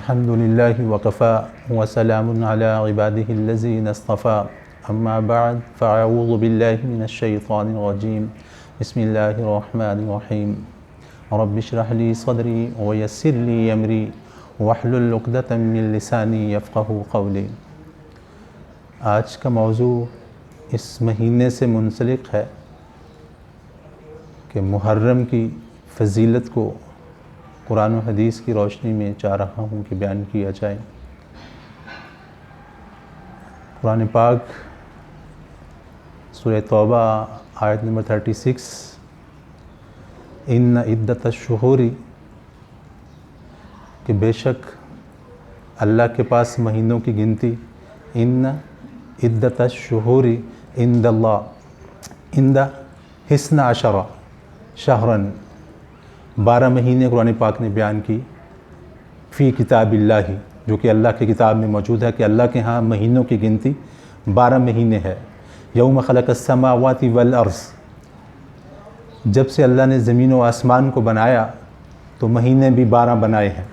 الحمد للہ وقفا وسلام علی عباده الذین اصطفا اما بعد فاعوذ باللہ من الشیطان الرجیم بسم اللہ الرحمن الرحیم رب اشرح لی صدری ویسر لی امری واحلل عقدۃ من لسانی یفقہوا قولی۔ آج کا موضوع اس مہینے سے منسلک ہے کہ محرم کی فضیلت کو قرآن و حدیث کی روشنی میں چاہ رہا ہوں کہ بیان کیا جائے۔ قرآن پاک سورہ توبہ آیت نمبر 36 ان عدت الشہور کہ بے شک اللہ کے پاس مہینوں کی گنتی، ان عدت الشہور عند اللہ عند 12 شہرن 12 مہینے قرآن پاک نے بیان کی، فی کتاب اللہ جو کہ اللہ کی کتاب میں موجود ہے کہ اللہ کے ہاں مہینوں کی گنتی 12 مہینے ہے۔ یوم خلق السماوات والارض، جب سے اللہ نے زمین و آسمان کو بنایا تو مہینے بھی 12 بنائے ہیں۔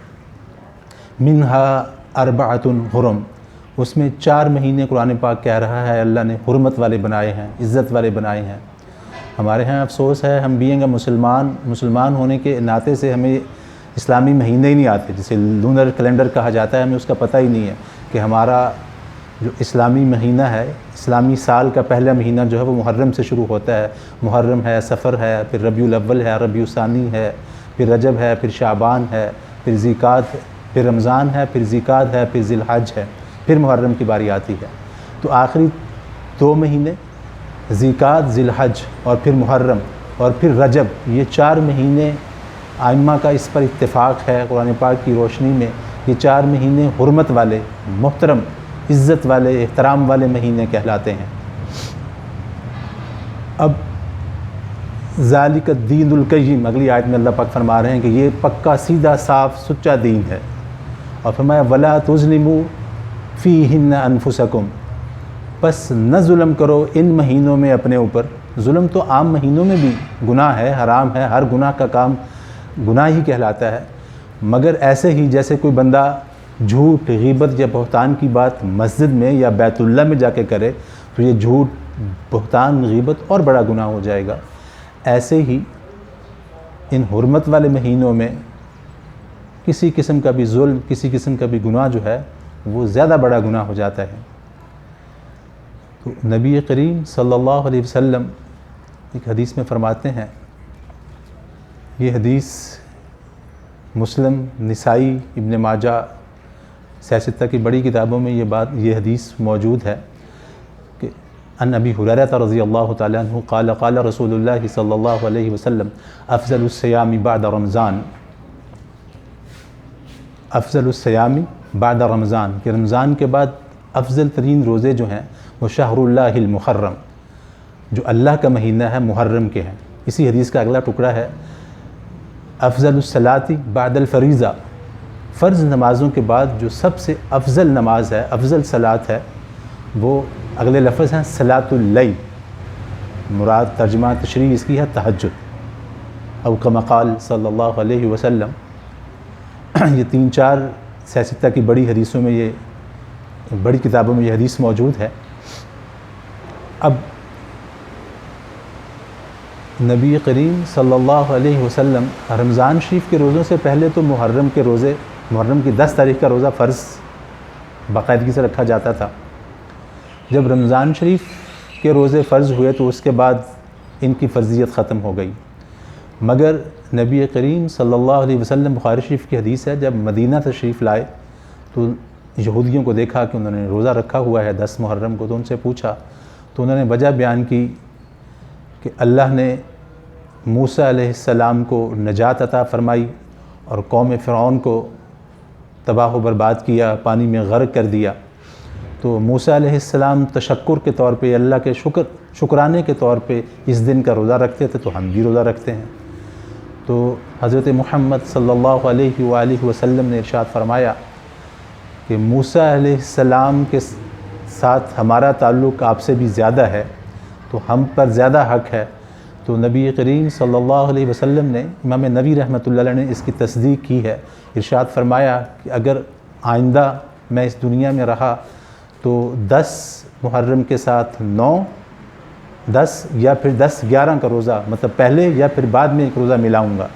منہا اربعۃ حرم، اس میں 4 مہینے قرآن پاک کہہ رہا ہے اللہ نے حرمت والے بنائے ہیں، عزت والے بنائے ہیں۔ ہمارے ہاں افسوس ہے، ہم بینگ مسلمان ہونے کے ناطے سے ہمیں اسلامی مہینے ہی نہیں آتے، جسے لونر کیلنڈر کہا جاتا ہے، ہمیں اس کا پتہ ہی نہیں ہے کہ ہمارا جو اسلامی مہینہ ہے، اسلامی سال کا پہلا مہینہ جو ہے وہ محرم سے شروع ہوتا ہے۔ محرم ہے، صفر ہے، پھر ربیع الاول ہے، ربیع الثانی ہے، پھر رجب ہے، پھر شعبان ہے، پھر ذیقعدہ، پھر رمضان ہے، پھر ذیقعدہ ہے، پھر ذی الحج ہے، پھر محرم کی باری آتی ہے۔ تو آخری 2 مہینے ذیقعدہ، ذی الحج اور پھر محرم اور پھر رجب، یہ 4 مہینے ائمہ کا اس پر اتفاق ہے قرآن پاک کی روشنی میں، یہ 4 مہینے حرمت والے، محترم، عزت والے، احترام والے مہینے کہلاتے ہیں۔ اب ذالک الدین القیم، اگلی آیت میں اللہ پاک فرما رہے ہیں کہ یہ پکا سیدھا صاف سچا دین ہے، اور فرمایا وَلَا تُظْلِمُوا فِيهِنَّ أَنفُسَكُمْ، بس نہ ظلم کرو ان مہینوں میں اپنے اوپر۔ ظلم تو عام مہینوں میں بھی گناہ ہے، حرام ہے، ہر گناہ کا کام گناہ ہی کہلاتا ہے، مگر ایسے ہی جیسے کوئی بندہ جھوٹ، غیبت یا بہتان کی بات مسجد میں یا بیت اللہ میں جا کے کرے تو یہ جھوٹ، بہتان، غیبت اور بڑا گناہ ہو جائے گا، ایسے ہی ان حرمت والے مہینوں میں کسی قسم کا بھی ظلم، کسی قسم کا بھی گناہ جو ہے وہ زیادہ بڑا گناہ ہو جاتا ہے۔ تو نبی کریم صلی اللہ علیہ وسلم ایک حدیث میں فرماتے ہیں، یہ حدیث مسلم، نسائی، ابن ماجہ، سیاستہ کی بڑی کتابوں میں یہ حدیث موجود ہے کہ ان ابی ہریرہ رضی اللہ تعالیٰ عنہ قال قال رسول اللہ صلی اللہ علیہ وسلم افضل الصیام بعد رمضان، افضل الصیام بعد رمضان، کہ رمضان کے بعد افضل ترین روزے جو ہیں وہ شہر اللہ المحرم، جو اللہ کا مہینہ ہے، محرم کے ہیں۔ اسی حدیث کا اگلا ٹکڑا ہے افضل الصلاۃ بعد الفریضہ، فرض نمازوں کے بعد جو سب سے افضل نماز ہے، افضل صلاۃ ہے، وہ اگلے لفظ ہیں صلاۃ اللیل، مراد ترجمہ تشریح اس کی ہے تہجد، او کما قال صلی اللہ علیہ وسلم۔ یہ 3-4 سیاستہ کی بڑی حدیثوں میں، یہ بڑی کتابوں میں یہ حدیث موجود ہے۔ اب نبی کریم صلی اللہ علیہ وسلم رمضان شریف کے روزوں سے پہلے تو محرم کے روزے، محرم کی 10 تاریخ کا روزہ فرض باقاعدگی سے رکھا جاتا تھا۔ جب رمضان شریف کے روزے فرض ہوئے تو اس کے بعد ان کی فرضیت ختم ہو گئی، مگر نبی کریم صلی اللہ علیہ وسلم، بخاری شریف کی حدیث ہے، جب مدینہ تشریف لائے تو یہودیوں کو دیکھا کہ انہوں نے روزہ رکھا ہوا ہے 10 محرم کو، تو ان سے پوچھا تو انہوں نے وجہ بیان کی کہ اللہ نے موسیٰ علیہ السلام کو نجات عطا فرمائی اور قوم فرعون کو تباہ و برباد کیا، پانی میں غرق کر دیا، تو موسیٰ علیہ السلام تشکر کے طور پہ، اللہ کے شکرانے کے طور پہ اس دن کا روزہ رکھتے تھے، تو ہم بھی روزہ رکھتے ہیں۔ تو حضرت محمد صلی اللہ علیہ وآلہ وسلم نے ارشاد فرمایا کہ موسیٰ علیہ السلام کے ساتھ ہمارا تعلق آپ سے بھی زیادہ ہے، تو ہم پر زیادہ حق ہے۔ تو نبی کریم صلی اللہ علیہ وسلم نے، امام نووی رحمۃ اللہ علیہ نے اس کی تصدیق کی ہے، ارشاد فرمایا کہ اگر آئندہ میں اس دنیا میں رہا تو 10 محرم کے ساتھ 9، 10 یا پھر 10-11 کا روزہ، مطلب پہلے یا پھر بعد میں ایک روزہ ملاؤں گا۔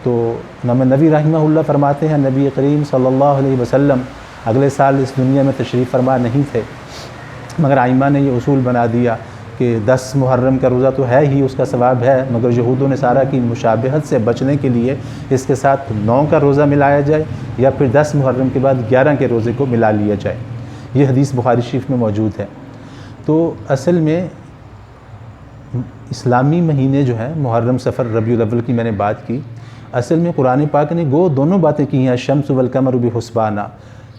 تو امام نبوی رحمہ اللہ فرماتے ہیں نبی کریم صلی اللہ علیہ وسلم اگلے سال اس دنیا میں تشریف فرما نہیں تھے، مگر ائمہ نے یہ اصول بنا دیا کہ 10 محرم کا روزہ تو ہے ہی، اس کا ثواب ہے، مگر یہود و نصارہ کی مشابہت سے بچنے کے لیے اس کے ساتھ 9 کا روزہ ملایا جائے یا پھر 10 محرم کے بعد 11 کے روزے کو ملا لیا جائے۔ یہ حدیث بخاری شریف میں موجود ہے۔ تو اصل میں اسلامی مہینے جو ہیں محرم، صفر، ربیع الاول کی میں نے بات کی، اصل میں قرآن پاک نے دونوں باتیں کی ہیں، شمس والقمر بحسبانہ،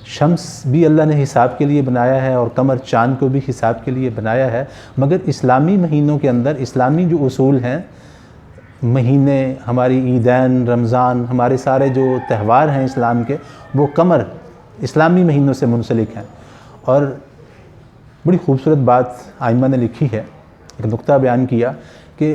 شمس بھی اللہ نے حساب کے لیے بنایا ہے اور قمر چاند کو بھی حساب کے لیے بنایا ہے، مگر اسلامی مہینوں کے اندر اسلامی جو اصول ہیں، مہینے، ہماری عیدین، رمضان، ہمارے سارے جو تہوار ہیں اسلام کے، وہ قمر اسلامی مہینوں سے منسلک ہیں۔ اور بڑی خوبصورت بات ائمہ نے لکھی ہے، ایک نقطہ بیان کیا کہ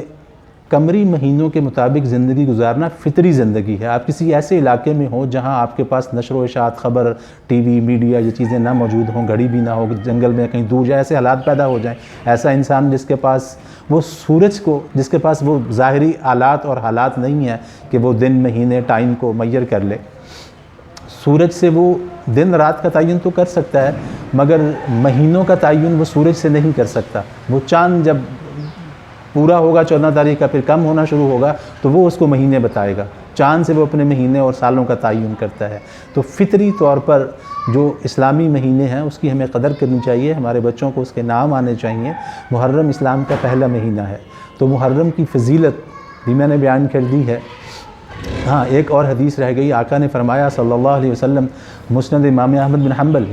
قمری مہینوں کے مطابق زندگی گزارنا فطری زندگی ہے۔ آپ کسی ایسے علاقے میں ہوں جہاں آپ کے پاس نشر و اشاعت، خبر، ٹی وی، میڈیا، یہ چیزیں نہ موجود ہوں، گھڑی بھی نہ ہو، جنگل میں کہیں دور جائے، ایسے حالات پیدا ہو جائیں، ایسا انسان جس کے پاس وہ سورج کو، جس کے پاس وہ ظاہری آلات اور حالات نہیں ہیں کہ وہ دن، مہینے، ٹائم کو میئر کر لے، سورج سے وہ دن رات کا تعین تو کر سکتا ہے مگر مہینوں کا تعین وہ سورج سے نہیں کر سکتا۔ وہ چاند جب پورا ہوگا 14 تاریخ کا، پھر کم ہونا شروع ہوگا تو وہ اس کو مہینے بتائے گا، چاند سے وہ اپنے مہینے اور سالوں کا تعین کرتا ہے۔ تو فطری طور پر جو اسلامی مہینے ہیں اس کی ہمیں قدر کرنی چاہیے، ہمارے بچوں کو اس کے نام آنے چاہیے۔ محرم اسلام کا پہلا مہینہ ہے، تو محرم کی فضیلت بھی میں نے بیان کر دی ہے۔ ہاں، ایک اور حدیث رہ گئی، آقا نے فرمایا صلی اللہ علیہ وسلم، مسند امام احمد بن حنبل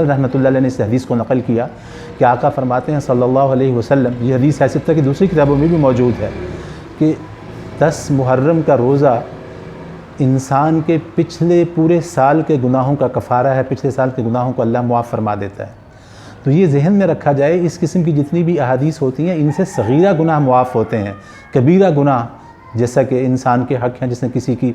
رحمۃ اللہ علیہ نے اس حدیث کو نقل کیا کہ آقا فرماتے ہیں صلی اللہ علیہ وسلم، یہ حدیث ہے ستہ کی دوسری کتابوں میں بھی موجود ہے، کہ 10 محرم کا روزہ انسان کے پچھلے پورے سال کے گناہوں کا کفارہ ہے، پچھلے سال کے گناہوں کو اللہ معاف فرما دیتا ہے۔ تو یہ ذہن میں رکھا جائے، اس قسم کی جتنی بھی احادیث ہوتی ہیں ان سے صغیرہ گناہ معاف ہوتے ہیں، کبیرہ گناہ جیسا کہ انسان کے حق ہیں، جس نے کسی کی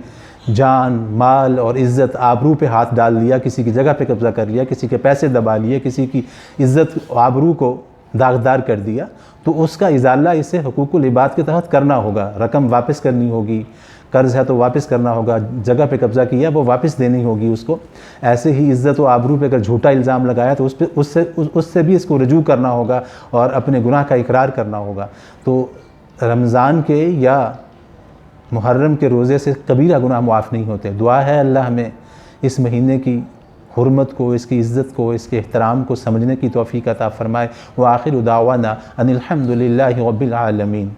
جان، مال اور عزت، آبرو پہ ہاتھ ڈال دیا، کسی کی جگہ پہ قبضہ کر لیا، کسی کے پیسے دبا لیے، کسی کی عزت، آبرو کو داغدار کر دیا، تو اس کا ازالہ اسے حقوق العباد کے تحت کرنا ہوگا، رقم واپس کرنی ہوگی، قرض ہے تو واپس کرنا ہوگا، جگہ پہ قبضہ کیا وہ واپس دینی ہوگی اس کو۔ ایسے ہی عزت و آبرو پہ اگر جھوٹا الزام لگایا تو اس سے بھی اس کو رجوع کرنا ہوگا اور اپنے گناہ کا اقرار کرنا ہوگا۔ تو رمضان کے یا محرم کے روزے سے کبیرہ گناہ معاف نہیں ہوتے۔ دعا ہے اللہ ہمیں اس مہینے کی حرمت کو، اس کی عزت کو، اس کے احترام کو سمجھنے کی توفیق عطا فرمائے۔ وآخر دعوانا ان الحمد للہ رب العالمین۔